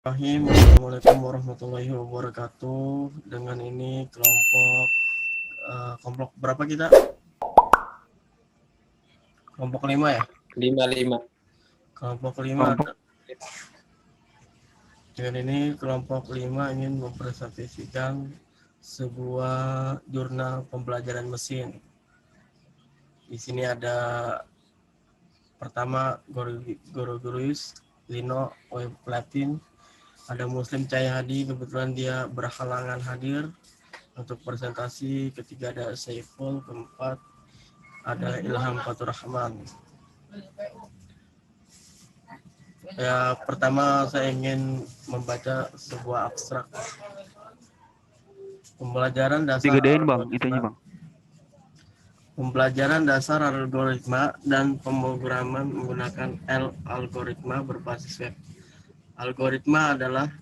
Assalamualaikum warahmatullahi wabarakatuh. Dengan ini kelompok berapa kita? Kelompok 5 ya? 5. Kelompok 5. Dengan ini kelompok 5 ingin mempresentasikan sebuah jurnal pembelajaran mesin. Di sini ada pertama Gregorius Lino Web Platin, ada Muslim Cahyadi, kebetulan dia berhalangan hadir untuk presentasi. Ketiga ada Saiful, keempat ada Ilham Fatur Rahman. Ya, pertama saya ingin membaca sebuah abstrak pembelajaran dasar Digedein bang, algoritma, itunya bang. pembelajaran dasar algoritma dan pemrograman menggunakan algoritma berbasis web. Algoritma adalah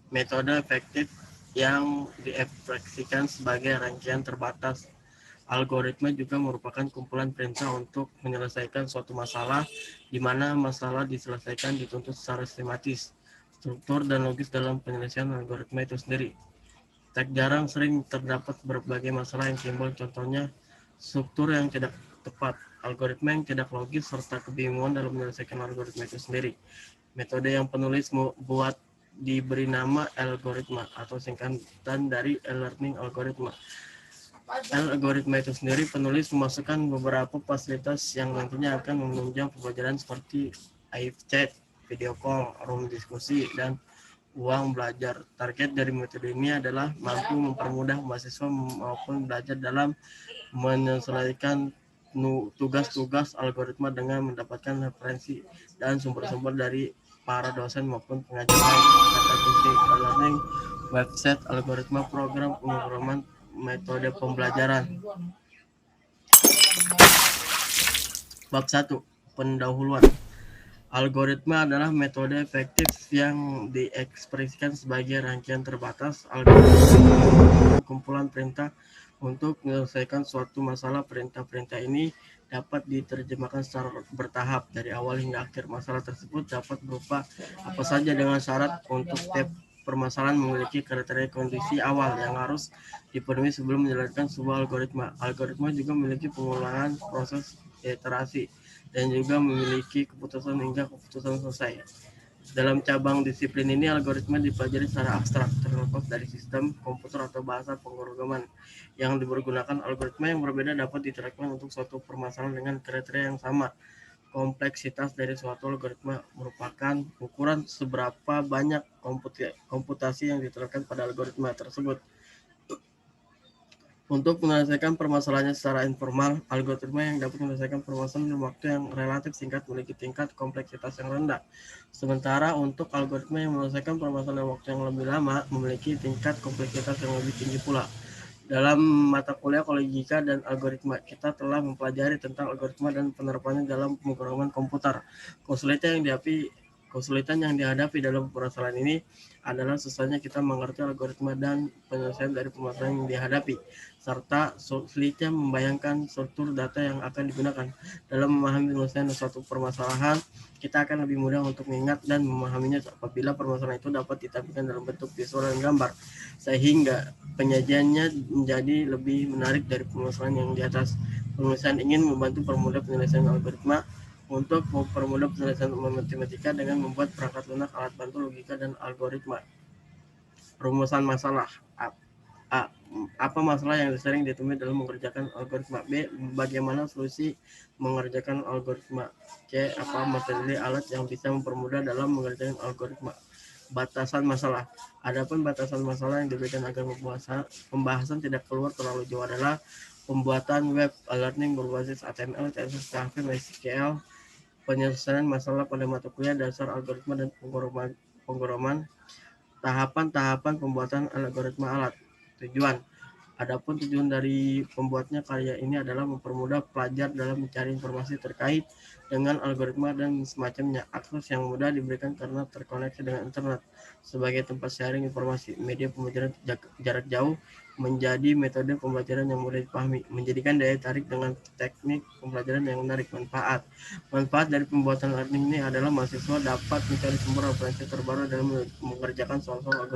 metode efektif yang diabstraksikan sebagai rangkaian terbatas. Algoritma juga merupakan kumpulan perintah untuk menyelesaikan suatu masalah, di mana masalah diselesaikan dituntut secara sistematis, struktur, dan logis dalam penyelesaian algoritma itu sendiri. Tak jarang sering terdapat berbagai masalah yang timbul, contohnya struktur yang tidak tepat, algoritma yang tidak logis, serta kebingungan dalam menyelesaikan algoritma itu sendiri. Metode yang penulis buat diberi nama algoritma atau singkatan dari learning algoritma. Algoritma itu sendiri penulis memasukkan beberapa fasilitas yang nantinya akan menunjang pembelajaran seperti live chat, video call, room diskusi, dan uang belajar. Target dari metode ini adalah mampu mempermudah mahasiswa maupun belajar dalam menyelesaikan tugas-tugas algoritma dengan mendapatkan referensi dan sumber-sumber dari para dosen maupun pengajar lain. Kata kunci learning, website, algoritma, program pemrograman, metode pembelajaran. Bab 1. Pendahuluan. Algoritma adalah metode efektif yang diekspresikan sebagai rangkaian terbatas algoritma kumpulan perintah untuk menyelesaikan suatu masalah. Perintah-perintah ini dapat diterjemahkan secara bertahap dari awal hingga akhir. Masalah tersebut dapat berupa apa saja dengan syarat untuk setiap permasalahan memiliki kriteria kondisi awal yang harus dipenuhi sebelum menjalankan sebuah algoritma. Algoritma juga memiliki pengulangan proses iterasi dan juga memiliki keputusan hingga keputusan selesai. Dalam cabang disiplin ini, algoritma dipelajari secara abstrak, terlepas dari sistem komputer atau bahasa pemrograman yang dipergunakan. Algoritma yang berbeda dapat diterapkan untuk suatu permasalahan dengan kriteria yang sama. Kompleksitas dari suatu algoritma merupakan ukuran seberapa banyak komputasi yang diterapkan pada algoritma tersebut. Untuk menyelesaikan permasalahannya secara informal, algoritma yang dapat menyelesaikan permasalahan dalam waktu yang relatif singkat memiliki tingkat kompleksitas yang rendah. Sementara untuk algoritma yang menyelesaikan permasalahan dalam waktu yang lebih lama memiliki tingkat kompleksitas yang lebih tinggi pula. Dalam mata kuliah logika dan algoritma, kita telah mempelajari tentang algoritma dan penerapannya dalam pemrograman komputer. Kesulitan yang dihadapi dalam permasalahan ini adalah susahnya kita mengerti algoritma dan penyelesaian dari permasalahan yang dihadapi, serta sulitnya membayangkan struktur data yang akan digunakan. Dalam memahami penyelesaian suatu permasalahan, kita akan lebih mudah untuk mengingat dan memahaminya apabila permasalahan itu dapat ditampilkan dalam bentuk visual dan gambar, sehingga penyajiannya menjadi lebih menarik dari permasalahan yang di atas. Penulisan ingin membantu permudah penyelesaian algoritma untuk mempermudah penyelesaian matematika dengan membuat perangkat lunak, alat bantu logika, dan algoritma. Rumusan masalah. A. Apa masalah yang sering ditemui dalam mengerjakan algoritma? B. Bagaimana solusi mengerjakan algoritma? C. Apa materi alat yang bisa mempermudah dalam mengerjakan algoritma? Batasan masalah. Adapun batasan masalah yang diberikan agar pembahasan tidak keluar terlalu jauh adalah pembuatan web learning berbasis HTML, CSS, JavaScript, SQL, penyelesaian masalah pada mata kuliah dasar algoritma dan pemrograman, tahapan-tahapan pembuatan algoritma alat. Tujuan. Adapun tujuan dari pembuatnya karya ini adalah mempermudah pelajar dalam mencari informasi terkait dengan algoritma dan semacamnya. Akses yang mudah diberikan karena terkoneksi dengan internet sebagai tempat sharing informasi. Media pembelajaran jarak jauh menjadi metode pembelajaran yang mudah dipahami, menjadikan daya tarik dengan teknik pembelajaran yang menarik. Manfaat dari pembuatan learning ini adalah mahasiswa dapat mencari sumber referensi terbaru dalam mengerjakan soal-soal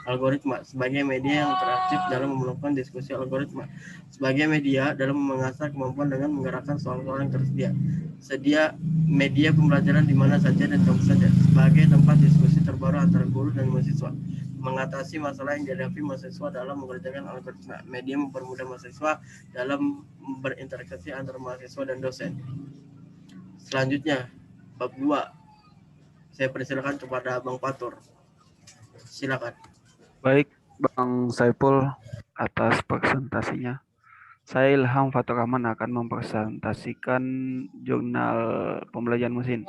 algoritma sebagai media yang interaktif dalam melakukan diskusi algoritma, sebagai media dalam mengasah kemampuan dengan menggerakkan soal-soal yang tersedia. Media pembelajaran di mana saja dan kapan saja, sebagai tempat diskusi terbaru antara guru dan mahasiswa. Mengatasi masalah yang dihadapi mahasiswa dalam mengerjakan algoritma. Media mempermudah mahasiswa dalam berinteraksi antara mahasiswa dan dosen. Selanjutnya, bab 2. Saya persilakan kepada Bang Patur. Silakan. Baik, Bang Saiful atas presentasinya. Saya Ilham Fatur Rahman akan mempresentasikan jurnal pembelajaran mesin.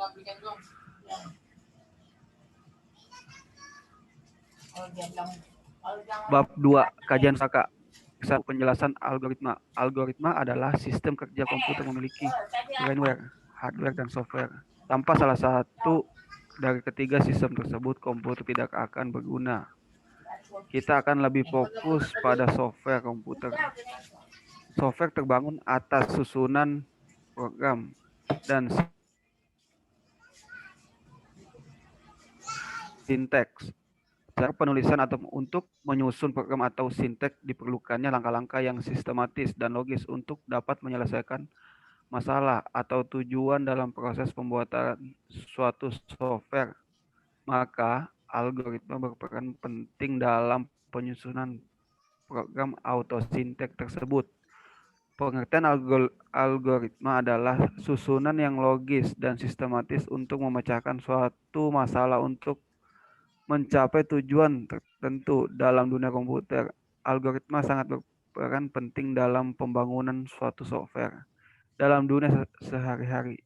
Bab 2, kajian Saka. Penjelasan algoritma. Algoritma adalah sistem kerja komputer memiliki firmware, hardware, dan software. Tanpa salah satu dari ketiga sistem tersebut, komputer tidak akan berguna. Kita akan lebih fokus pada software komputer. Software terbangun atas susunan program dan sinteks. Cara penulisan atau untuk menyusun program atau sinteks diperlukannya langkah-langkah yang sistematis dan logis untuk dapat menyelesaikan masalah atau tujuan dalam proses pembuatan suatu software. Maka, algoritma berperan penting dalam penyusunan program atau sinteks tersebut. Pengertian algoritma adalah susunan yang logis dan sistematis untuk memecahkan suatu masalah untuk mencapai tujuan tertentu. Dalam dunia komputer, algoritma sangat berperan penting dalam pembangunan suatu software. Dalam dunia sehari-hari,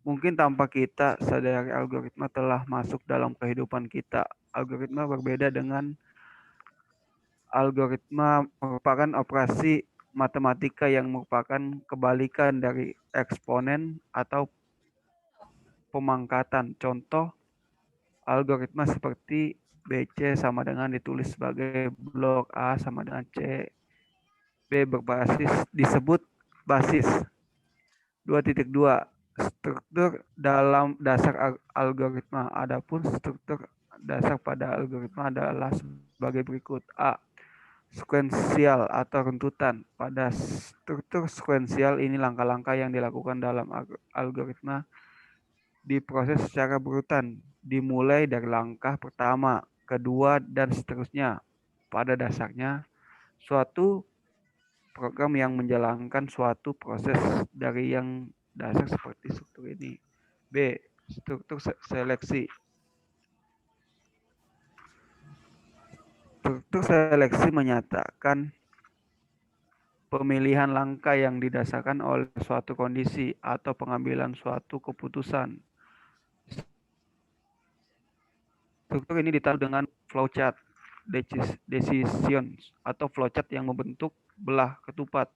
mungkin tanpa kita sadari algoritma telah masuk dalam kehidupan kita. Algoritma berbeda dengan algoritma merupakan operasi matematika yang merupakan kebalikan dari eksponen atau pemangkatan. Contoh algoritma seperti BC sama dengan ditulis sebagai blok A sama dengan C. B berbasis disebut basis. 2.2 struktur dalam dasar algoritma. Adapun struktur dasar pada algoritma adalah sebagai berikut. A. Sekuensial atau runtutan. Pada struktur sekuensial ini langkah-langkah yang dilakukan dalam algoritma diproses secara berurutan, dimulai dari langkah pertama, kedua, dan seterusnya. Pada dasarnya, suatu program yang menjalankan suatu proses dari yang dasar seperti struktur ini. B. Struktur seleksi. Struktur seleksi menyatakan pemilihan langkah yang didasarkan oleh suatu kondisi atau pengambilan suatu keputusan. Struktur ini ditaruh dengan flowchart, decisions, atau flowchart yang membentuk belah ketupat.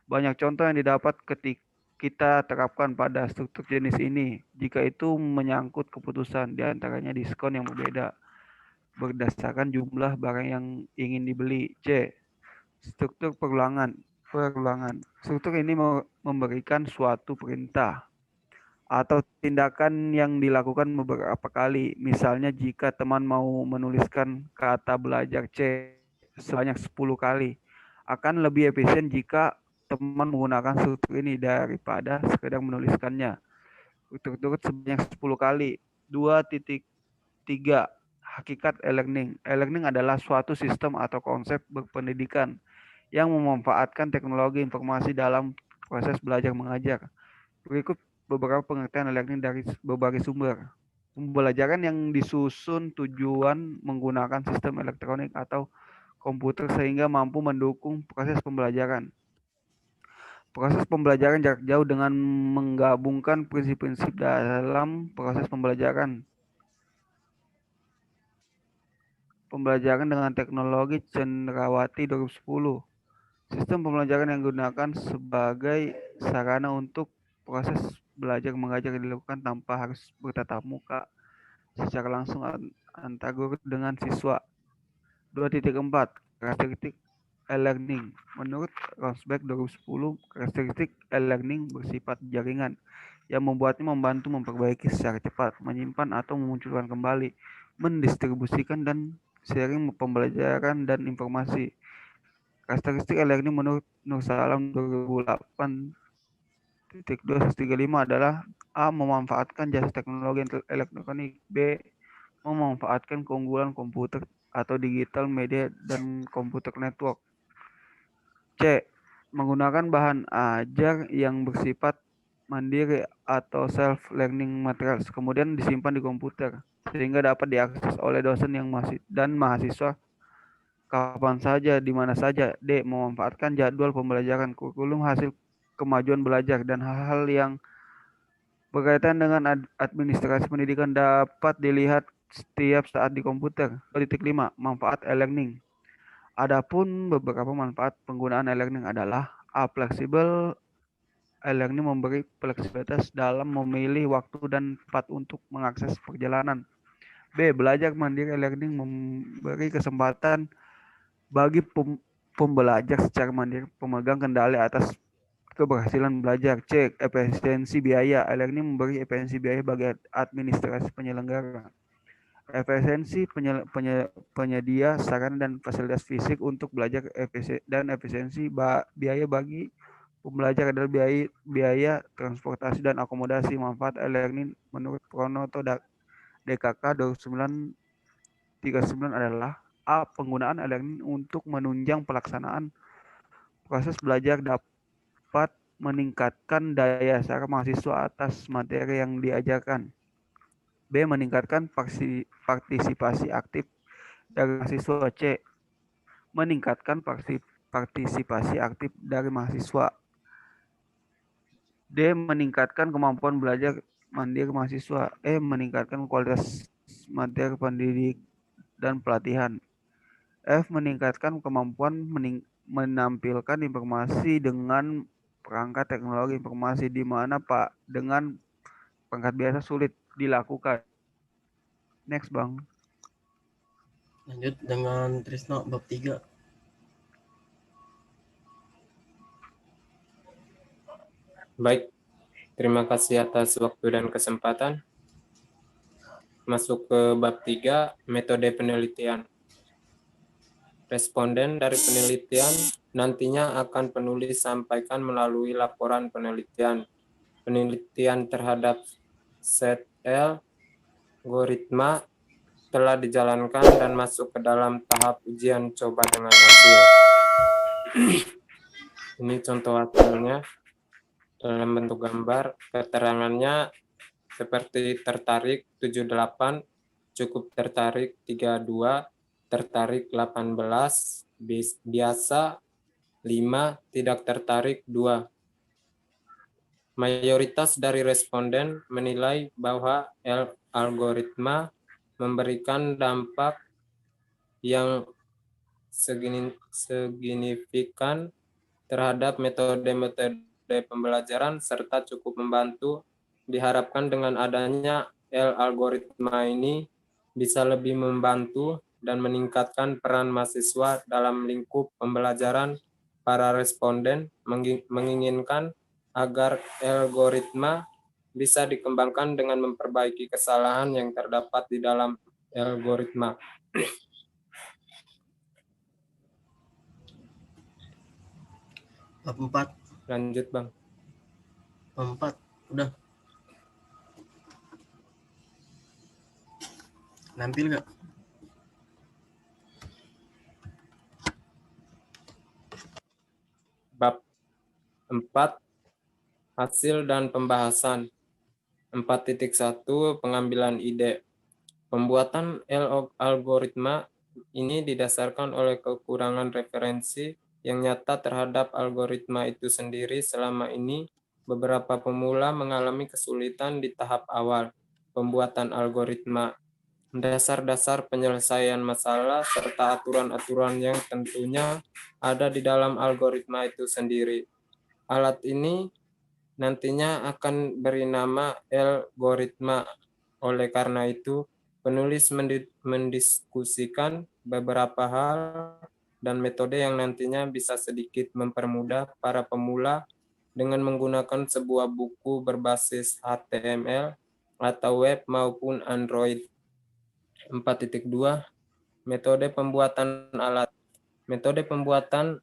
Banyak contoh yang didapat ketika kita terapkan pada struktur jenis ini, jika itu menyangkut keputusan, diantaranya diskon yang berbeda berdasarkan jumlah barang yang ingin dibeli. C. Struktur perulangan. Struktur ini memberikan suatu perintah atau tindakan yang dilakukan beberapa kali. Misalnya jika teman mau menuliskan kata belajar C sebanyak 10 kali, akan lebih efisien jika teman menggunakan struktur ini daripada sekedar menuliskannya berturut-turut sebanyak 10 kali. 2.3 Hakikat e-learning. E-learning adalah suatu sistem atau konsep berpendidikan yang memanfaatkan teknologi informasi dalam proses belajar mengajar. Berikut beberapa pengertian e-learning dari berbagai sumber. Pembelajaran yang disusun tujuan menggunakan sistem elektronik atau komputer sehingga mampu mendukung proses pembelajaran. Proses pembelajaran jarak jauh dengan menggabungkan prinsip-prinsip dalam proses pembelajaran. Pembelajaran dengan teknologi Cenderawati 2010. Sistem pembelajaran yang digunakan sebagai sarana untuk proses belajar mengajar dilakukan tanpa harus bertatap muka secara langsung antar guru dengan siswa. 2.4 Karakteristik e-learning. Menurut Rosberg 2010, karakteristik e-learning bersifat jaringan yang membuatnya membantu memperbaiki secara cepat, menyimpan atau memunculkan kembali, mendistribusikan dan sharing pembelajaran dan informasi. Karakteristik e-learning menurut Nur Salam 2008.235 adalah A. Memanfaatkan jasa teknologi elektronik. B. Memanfaatkan keunggulan komputer atau digital media dan komputer network. C. Menggunakan bahan ajar yang bersifat mandiri atau self-learning materials, kemudian disimpan di komputer, sehingga dapat diakses oleh dosen dan mahasiswa kapan saja, di mana saja. D. Memanfaatkan jadwal pembelajaran, kurikulum, hasil kemajuan belajar, dan hal-hal yang berkaitan dengan administrasi pendidikan dapat dilihat setiap saat di komputer. 5. Manfaat e-learning. Adapun beberapa manfaat penggunaan e-learning adalah A. Fleksibel. E-learning memberi fleksibilitas dalam memilih waktu dan tempat untuk mengakses perjalanan. B. Belajar mandiri. E-learning memberi kesempatan bagi pembelajar secara mandiri pemegang kendali atas keberhasilan belajar. C. Efisiensi biaya. E-learning memberi efisiensi biaya bagi administrasi penyelenggara. Efisiensi penyedia sarana dan fasilitas fisik untuk belajar dan efisiensi biaya bagi pembelajar adalah biaya transportasi dan akomodasi. Manfaat e-learning menurut Pronoto DKK 2939 adalah A. Penggunaan e-learning untuk menunjang pelaksanaan proses belajar dapat meningkatkan daya saran mahasiswa atas materi yang diajarkan. B. Meningkatkan partisipasi aktif dari mahasiswa. C. Meningkatkan partisipasi aktif dari mahasiswa. D. Meningkatkan kemampuan belajar mandiri mahasiswa. E. Meningkatkan kualitas materi pendidik dan pelatihan. F. Meningkatkan kemampuan menampilkan informasi dengan perangkat teknologi informasi di mana dengan perangkat biasa sulit dilakukan. Next, Bang. Lanjut dengan Trisno bab 3. Baik, terima kasih atas waktu dan kesempatan. Masuk ke bab 3, metode penelitian. Responden dari penelitian nantinya akan penulis sampaikan melalui laporan penelitian. Penelitian terhadap set algoritma telah dijalankan dan masuk ke dalam tahap ujian coba dengan hasil. Ini contoh hasilnya dalam bentuk gambar. Keterangannya seperti tertarik 78, cukup tertarik 32, tertarik 18, biasa 5, tidak tertarik 2. Mayoritas dari responden menilai bahwa algoritma memberikan dampak yang signifikan terhadap metode-metode pembelajaran serta cukup membantu. Diharapkan dengan adanya algoritma ini bisa lebih membantu dan meningkatkan peran mahasiswa dalam lingkup pembelajaran. Para responden menginginkan agar algoritma bisa dikembangkan dengan memperbaiki kesalahan yang terdapat di dalam algoritma. Bab 4. Lanjut, Bang. Bab 4. Udah. Nampil gak? Bab 4, hasil dan pembahasan. 4.1 pengambilan ide. Pembuatan algoritma ini didasarkan oleh kekurangan referensi yang nyata terhadap algoritma itu sendiri. Selama ini, beberapa pemula mengalami kesulitan di tahap awal pembuatan algoritma. Dasar-dasar penyelesaian masalah serta aturan-aturan yang tentunya ada di dalam algoritma itu sendiri. Alat ini nantinya akan beri nama algoritma. Oleh karena itu, penulis mendiskusikan beberapa hal dan metode yang nantinya bisa sedikit mempermudah para pemula dengan menggunakan sebuah buku berbasis HTML atau web maupun Android. 4.2 Metode pembuatan alat. Metode pembuatan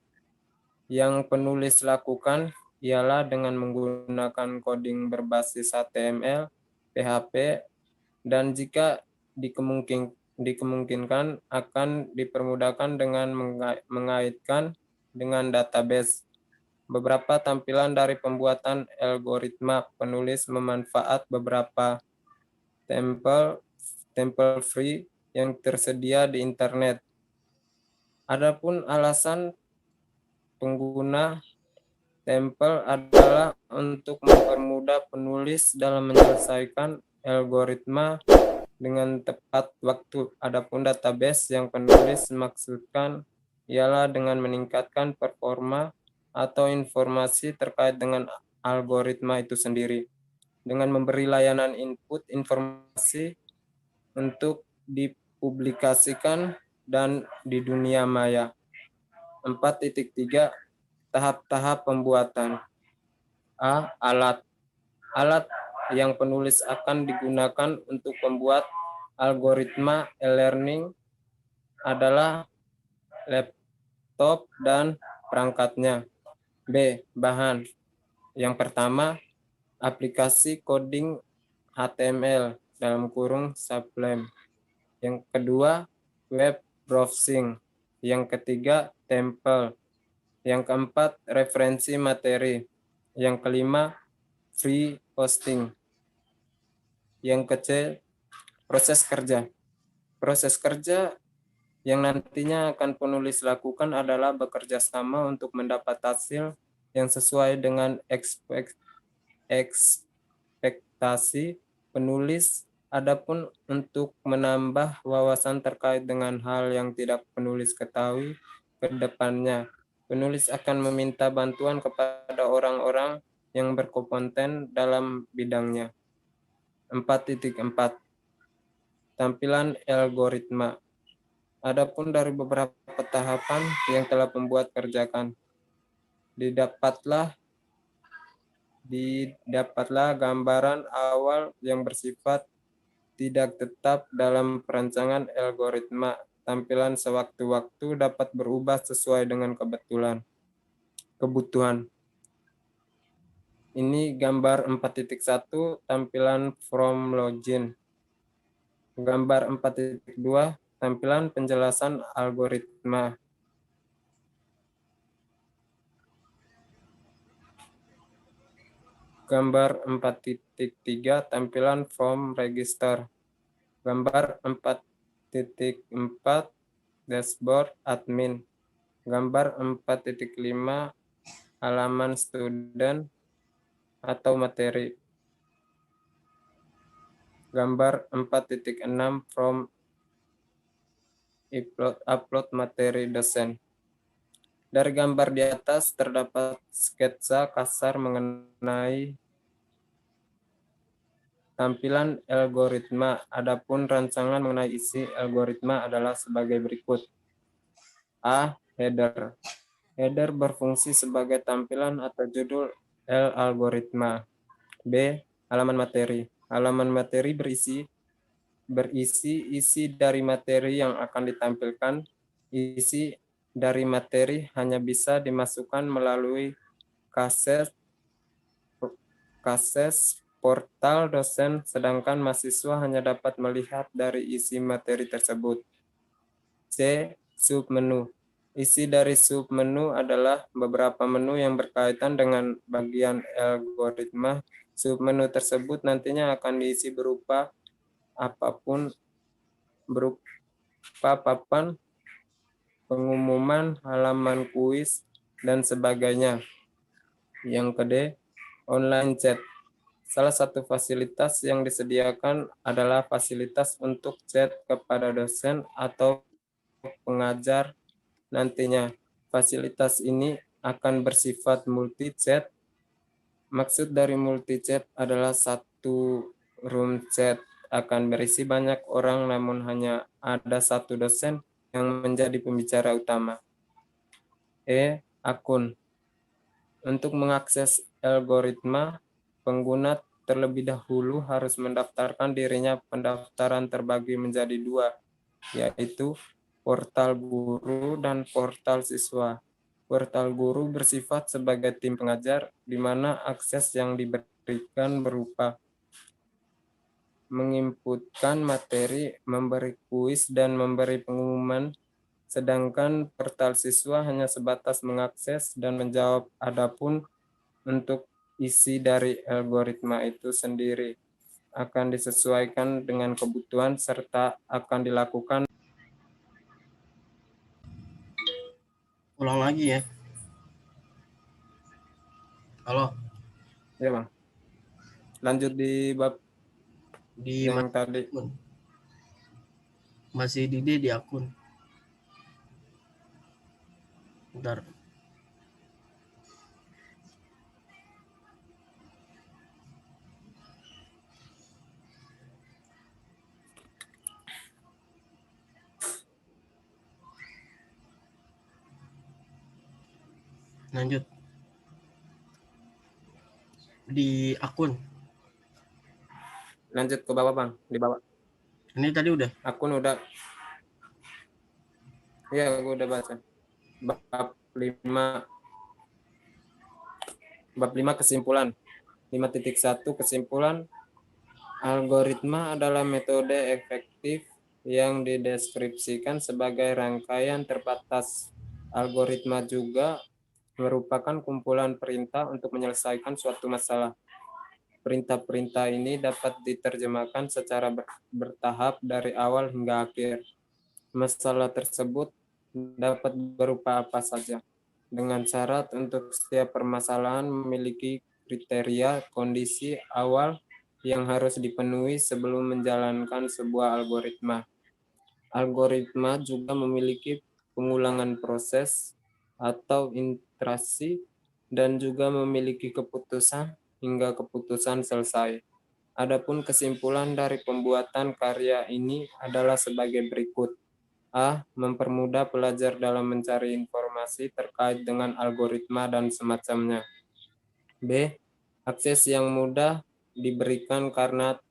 yang penulis lakukan ialah dengan menggunakan coding berbasis HTML, PHP, dan jika dikemungkinkan akan dipermudahkan dengan mengaitkan dengan database. Beberapa tampilan dari pembuatan algoritma penulis memanfaat beberapa template free yang tersedia di internet. Adapun alasan pengguna template adalah untuk mempermudah penulis dalam menyelesaikan algoritma dengan tepat waktu. Adapun database yang penulis maksudkan ialah dengan meningkatkan performa atau informasi terkait dengan algoritma itu sendiri, dengan memberi layanan input informasi untuk dipublikasikan dan di dunia maya. 4.3 Tahap-tahap pembuatan. A. Alat. Alat yang penulis akan digunakan untuk membuat algoritma e-learning adalah laptop dan perangkatnya. B. Bahan. Yang pertama, aplikasi coding HTML (Sublime). Yang kedua, web browsing. Yang ketiga, template. Yang keempat, referensi materi. Yang kelima, free hosting. Yang kecil, proses kerja. Proses kerja yang nantinya akan penulis lakukan adalah bekerja sama untuk mendapat hasil yang sesuai dengan ekspektasi penulis. Adapun untuk menambah wawasan terkait dengan hal yang tidak penulis ketahui ke depannya, penulis akan meminta bantuan kepada orang-orang yang berkompeten dalam bidangnya. 4.4 Tampilan algoritma. Adapun dari beberapa tahapan yang telah pembuat kerjakan, didapatlah gambaran awal yang bersifat tidak tetap dalam perancangan algoritma. Tampilan sewaktu-waktu dapat berubah sesuai dengan kebutuhan. Ini gambar 4.1 tampilan from login. Gambar 4.2 tampilan penjelasan algoritma. Gambar 4.3 tampilan from register. Gambar 4.4 dashboard admin. Gambar 4.5 halaman student atau materi. Gambar 4.6 from upload materi dosen. Dari gambar di atas terdapat sketsa kasar mengenai tampilan algoritma. Adapun rancangan mengenai isi algoritma adalah sebagai berikut. A. Header. Header berfungsi sebagai tampilan atau judul algoritma. B. Halaman materi. Halaman materi berisi isi dari materi yang akan ditampilkan. Isi dari materi hanya bisa dimasukkan melalui kaset portal dosen, sedangkan mahasiswa hanya dapat melihat dari isi materi tersebut. C. Submenu. Isi dari submenu adalah beberapa menu yang berkaitan dengan bagian algoritma. Submenu tersebut nantinya akan diisi berupa papan, pengumuman, halaman kuis, dan sebagainya. Yang kedua, online chat. Salah satu fasilitas yang disediakan adalah fasilitas untuk chat kepada dosen atau pengajar nantinya. Fasilitas ini akan bersifat multi chat Maksud dari multi-chat adalah satu room chat akan berisi banyak orang namun hanya ada satu dosen yang menjadi pembicara utama. Akun. Untuk mengakses algoritma, pengguna terlebih dahulu harus mendaftarkan dirinya. Pendaftaran terbagi menjadi dua, yaitu portal guru dan portal siswa. Portal guru bersifat sebagai tim pengajar, di mana akses yang diberikan berupa menginputkan materi, memberi kuis, dan memberi pengumuman, sedangkan portal siswa hanya sebatas mengakses dan menjawab. Adapun untuk isi dari algoritma itu sendiri akan disesuaikan dengan kebutuhan serta akan dilakukan. Ulang lagi ya. Halo, Ya, Bang. Lanjut di bab di yang tadi. akun. Masih di akun. Bentar. Lanjut. Di akun. Lanjut ke bawah, Bang. Di bawah. Ini tadi udah. Akun udah. Iya, aku udah baca. Bab 5 kesimpulan. 5.1 kesimpulan. Algoritma adalah metode efektif yang dideskripsikan sebagai rangkaian terbatas. Algoritma juga merupakan kumpulan perintah untuk menyelesaikan suatu masalah. Perintah-perintah ini dapat diterjemahkan secara bertahap dari awal hingga akhir. Masalah tersebut dapat berupa apa saja, dengan syarat untuk setiap permasalahan memiliki kriteria kondisi awal yang harus dipenuhi sebelum menjalankan sebuah algoritma. Algoritma juga memiliki pengulangan proses atau iterasi dan juga memiliki keputusan hingga keputusan selesai. Adapun kesimpulan dari pembuatan karya ini adalah sebagai berikut. A. Mempermudah pelajar dalam mencari informasi terkait dengan algoritma dan semacamnya. B. Akses yang mudah diberikan karena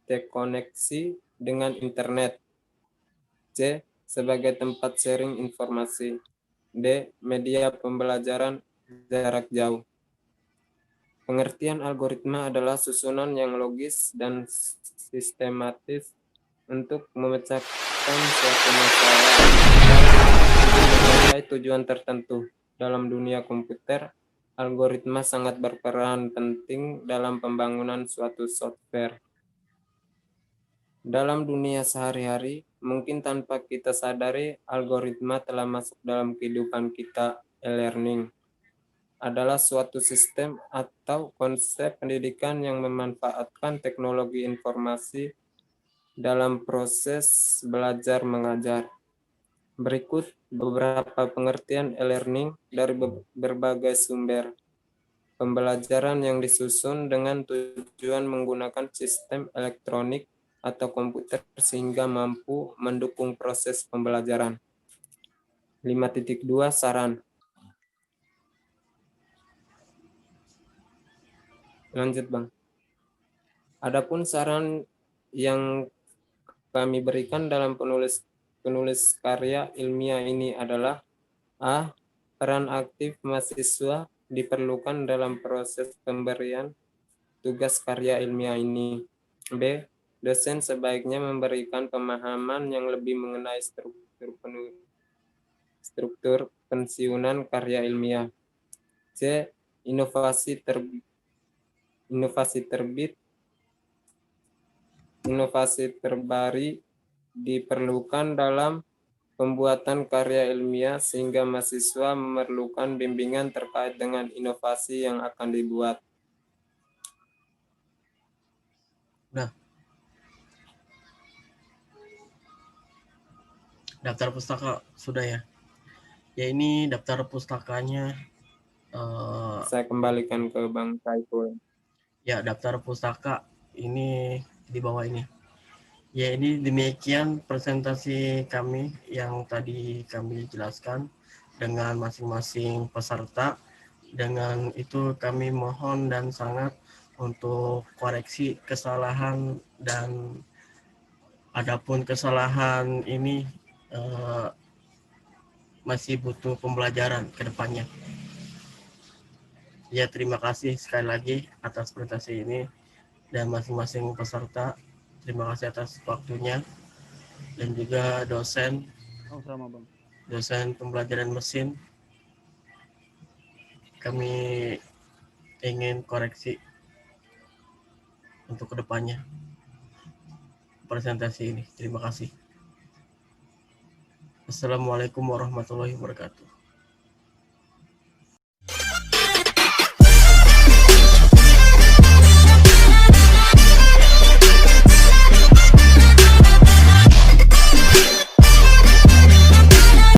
terkoneksi dengan internet. C. Sebagai tempat sharing informasi. D. Media pembelajaran jarak jauh. Pengertian algoritma adalah susunan yang logis dan sistematis untuk memecahkan suatu masalah mencapai tujuan tertentu. Dalam dunia komputer, algoritma sangat berperan penting dalam pembangunan suatu software. Dalam dunia sehari-hari, mungkin tanpa kita sadari, algoritma telah masuk dalam kehidupan kita. E-learning adalah suatu sistem atau konsep pendidikan yang memanfaatkan teknologi informasi dalam proses belajar mengajar. Berikut beberapa pengertian e-learning dari berbagai sumber. Pembelajaran yang disusun dengan tujuan menggunakan sistem elektronik atau komputer sehingga mampu mendukung proses pembelajaran. 5.2 Saran. Lanjut, Bang. Adapun saran yang kami berikan dalam penulis karya ilmiah ini adalah: A. Peran aktif mahasiswa diperlukan dalam proses pemberian tugas karya ilmiah ini. B. Dosen sebaiknya memberikan pemahaman yang lebih mengenai struktur pensiunan karya ilmiah. C. Inovasi terbaru diperlukan dalam pembuatan karya ilmiah sehingga mahasiswa memerlukan bimbingan terkait dengan inovasi yang akan dibuat. Udah. Daftar pustaka sudah ya. Ya ini daftar pustakanya Saya kembalikan ke Bang Saiful. Ya, daftar pustaka ini di bawah ini. Ya, ini demikian presentasi kami yang tadi kami jelaskan dengan masing-masing peserta. Dengan itu kami mohon dan sangat untuk koreksi kesalahan, dan adapun kesalahan ini masih butuh pembelajaran ke depannya. Ya, terima kasih sekali lagi atas presentasi ini, dan masing-masing peserta terima kasih atas waktunya, dan juga dosen Sama Bang. pembelajaran mesin, kami ingin koreksi untuk kedepannya presentasi ini. Terima kasih. Assalamualaikum warahmatullahi wabarakatuh.